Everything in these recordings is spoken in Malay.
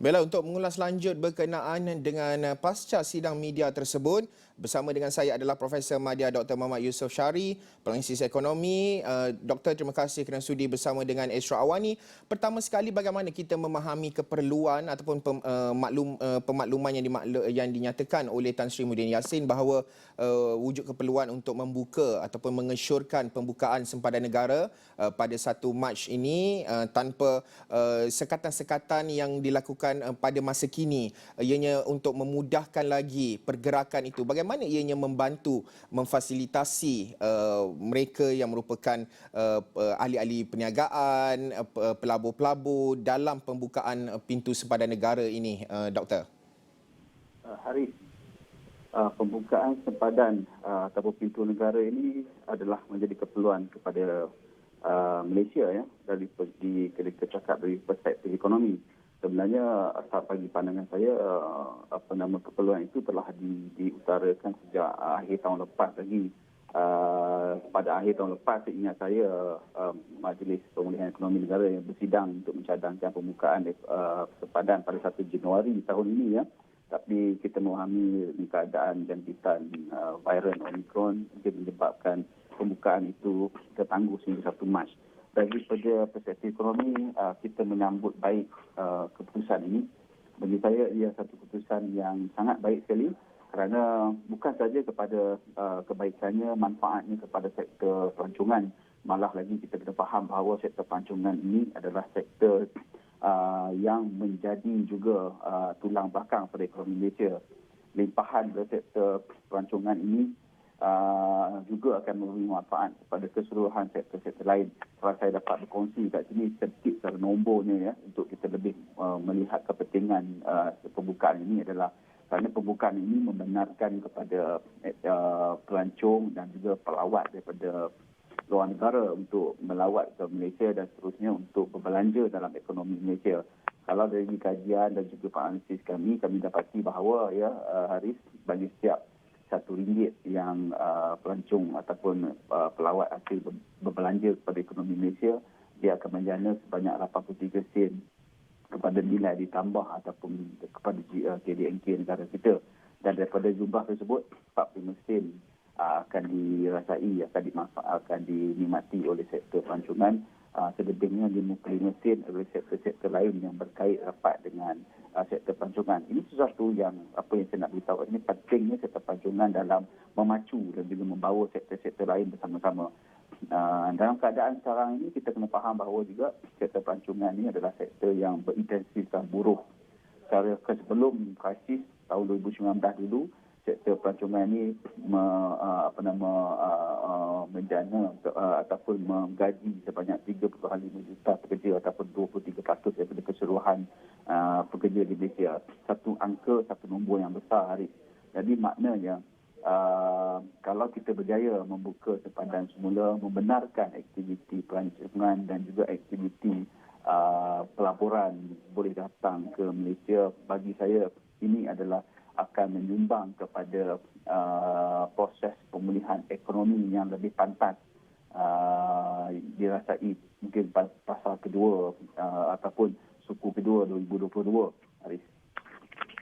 Baiklah, untuk mengulas lanjut berkenaan dengan pasca sidang media tersebut, bersama dengan saya adalah Profesor Madya Dr. Muhammad Yusof Syari, Penganalisis Ekonomi. Doktor, terima kasih kerana sudi bersama dengan Esra Awani. Pertama sekali, bagaimana kita memahami keperluan ataupun pemakluman yang dinyatakan oleh Tan Sri Muhyiddin Yassin bahawa wujud keperluan untuk membuka ataupun mengesyorkan pembukaan sempadan negara pada 1 Mac ini tanpa sekatan-sekatan yang dilakukan pada masa kini, ianya untuk memudahkan lagi pergerakan itu. Bagaimana ianya membantu memfasilitasi mereka yang merupakan ahli-ahli perniagaan, pelabur-pelabur dalam pembukaan pintu sempadan negara ini, Doktor? Haris, pembukaan sempadan ataupun pintu negara ini adalah menjadi keperluan kepada Malaysia, ya, dari segi kita cakap dari perspektif ekonomi. Sebenarnya bagi pandangan saya keperluan itu telah diutarakan sejak akhir tahun lepas lagi. Pada akhir tahun lepas, ingat saya, Majlis Pemulihan Ekonomi Negara yang bersidang untuk mencadangkan pembukaan sempadan pada 1 Januari tahun ini, ya. Tapi kita memahami keadaan jangkitan varian Omicron mungkin menyebabkan pembukaan itu tertangguh sehingga 1 Mac. Daripada perspektif ekonomi, kita menyambut baik keputusan ini. Bagi saya, ia satu keputusan yang sangat baik sekali kerana bukan saja kepada kebaikannya, manfaatnya kepada sektor pelancongan. Malah lagi kita kena faham bahawa sektor pelancongan ini adalah sektor yang menjadi juga tulang belakang pada ekonomi Malaysia. Limpahan dari sektor pelancongan ini juga akan memberi manfaat kepada keseluruhan sektor-sektor lain. Kalau saya dapat berkongsi kat sini sedikit secara nombornya, ya, untuk kita lebih melihat kepentingan pembukaan ini adalah kerana pembukaan ini membenarkan kepada pelancong dan juga pelawat daripada luar negara untuk melawat ke Malaysia dan seterusnya untuk berbelanja dalam ekonomi Malaysia. Kalau dari kajian dan juga analisis kami dapati bahawa, ya, Haris, bagi setiap RM1 yang pelancong ataupun pelawat asing berbelanja kepada ekonomi Malaysia, dia akan menjana sebanyak 83 sen kepada nilai ditambah ataupun kepada KDNK negara kita. Dan daripada jumlah tersebut, 45 sen akan dirasai, akan dinikmati oleh sektor pelancongan. Selebihnya 55 sen oleh sektor-sektor lain yang berkait rapat dengan sektor pelancongan. Ini sesuatu yang saya nak beritahu, ini pentingnya sektor pelancongan dalam memacu dan juga membawa sektor-sektor lain bersama-sama. Dalam keadaan sekarang ini, kita kena faham bahawa juga sektor pelancongan ini adalah sektor yang berintensitas buruh. Sebelum krisis tahun 2019 dulu, sektor pelancongan ini menjana ataupun menggaji sebanyak 3.5 juta pekerja ataupun 23% daripada keseluruhan pekerja di Malaysia. Satu angka, satu nombor yang besar, Haris. Jadi maknanya kalau kita berjaya membuka sempadan semula, membenarkan aktiviti pelancongan dan juga aktiviti pelaburan boleh datang ke Malaysia, bagi saya ini adalah akan menyumbang kepada proses pemulihan ekonomi yang lebih pantas dirasai mungkin pasal kedua ataupun suku kedua 2022, Haris.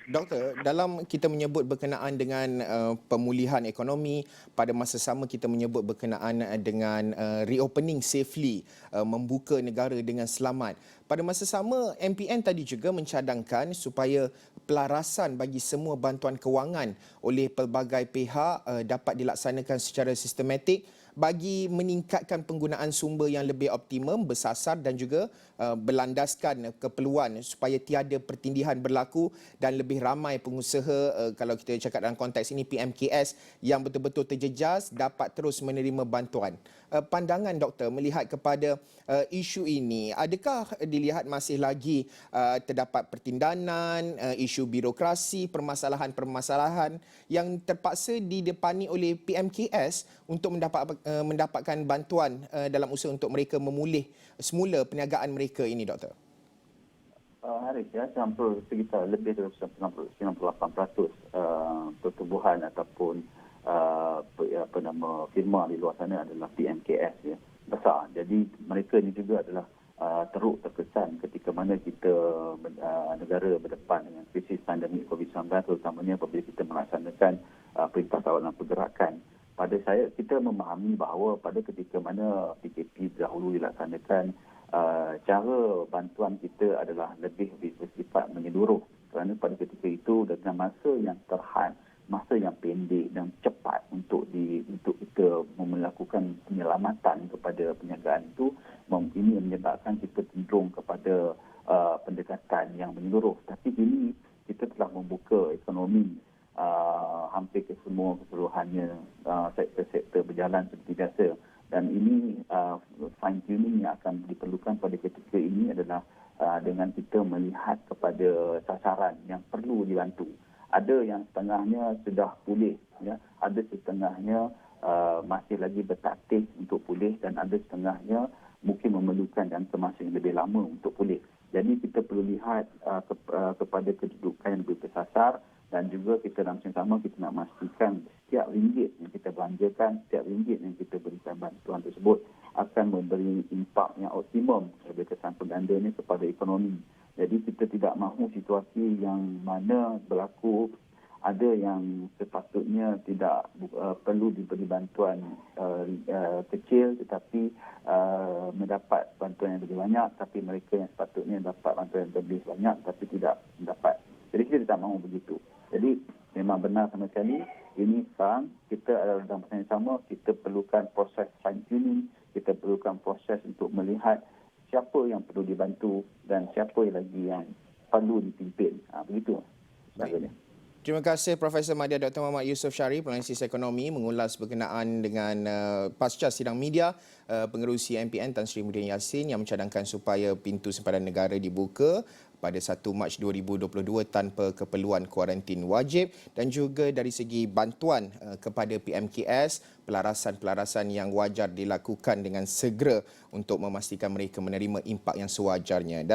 Doktor, dalam kita menyebut berkenaan dengan pemulihan ekonomi, pada masa sama kita menyebut berkenaan dengan reopening safely, membuka negara dengan selamat. Pada masa sama, MPN tadi juga mencadangkan supaya pelarasan bagi semua bantuan kewangan oleh pelbagai pihak dapat dilaksanakan secara sistematik bagi meningkatkan penggunaan sumber yang lebih optimum, bersasar dan juga berlandaskan keperluan supaya tiada pertindihan berlaku dan lebih ramai pengusaha, kalau kita cakap dalam konteks ini PMKS, yang betul-betul terjejas dapat terus menerima bantuan. Pandangan doktor melihat kepada isu ini, adakah dilihat masih lagi terdapat pertindanan, isu birokrasi, permasalahan-permasalahan yang terpaksa didepani oleh PMKS untuk mendapatkan bantuan dalam usaha untuk mereka memulih semula perniagaan mereka ini, Doktor? Haris, ya, sekitar lebih dari 98% pertumbuhan ataupun firma di luar sana adalah PMKS, ya, besar. Jadi mereka ini juga adalah teruk terkesan ketika mana kita negara berdepan dengan krisis pandemik COVID-19, terutamanya apabila kita melaksanakan perintah kawalan pergerakan. Pada saya, kita memahami bahawa pada ketika mana PKP dahulu dilaksanakan, cara bantuan kita adalah lebih bersifat menyeluruh, kerana pada ketika itu dengan masa yang terhad, masa yang pendek dan cepat untuk kita melakukan penyelamatan kepada perniagaan itu, ini menyebabkan kita cenderung kepada pendekatan yang menyeluruh. Tapi kini kita telah membuka ekonomi hampir ke semua keseluruhannya, sektor-sektor berjalan seperti biasa, dan ini fine tuning yang akan diperlukan pada ketika ini adalah dengan kita melihat kepada sasaran yang perlu dibantu. Ada yang setengahnya sudah pulih, ya, ada setengahnya masih lagi bertatih untuk pulih, dan ada setengahnya mungkin memerlukan jangka masa yang lebih lama untuk pulih. Jadi kita perlu lihat kepada kedudukan yang lebih bersasar, dan juga kita dalam masa sama kita nak memastikan setiap ringgit yang kita belanjakan, setiap ringgit yang kita berikan bantuan tersebut akan memberi impak yang optimum sebagai kesan penggandanya kepada ekonomi. Jadi kita tidak mahu situasi yang mana berlaku ada yang sepatutnya tidak perlu diberi bantuan kecil tetapi mendapat bantuan yang lebih banyak, tapi mereka yang sepatutnya dapat bantuan yang lebih banyak tapi tidak mendapat. Jadi kita tidak mahu begitu. Jadi memang benar sama sekali, ini sekarang kita adalah dalam masa yang sama, kita perlukan proses fine tuning, kita perlukan proses untuk melihat siapa yang perlu dibantu dan siapa lagi yang perlu dipimpin. Begitu. Baik. Terima kasih Profesor Madya Dr. Muhammad Yusof Sharif, Penganalisis Ekonomi, mengulas berkenaan dengan pasca sidang media pengerusi MPN Tan Sri Muhyiddin Yassin yang mencadangkan supaya pintu sempadan negara dibuka pada 1 Mac 2022 tanpa keperluan kuarantin wajib, dan juga dari segi bantuan kepada PMKS, pelarasan-pelarasan yang wajar dilakukan dengan segera untuk memastikan mereka menerima impak yang sewajarnya. Dan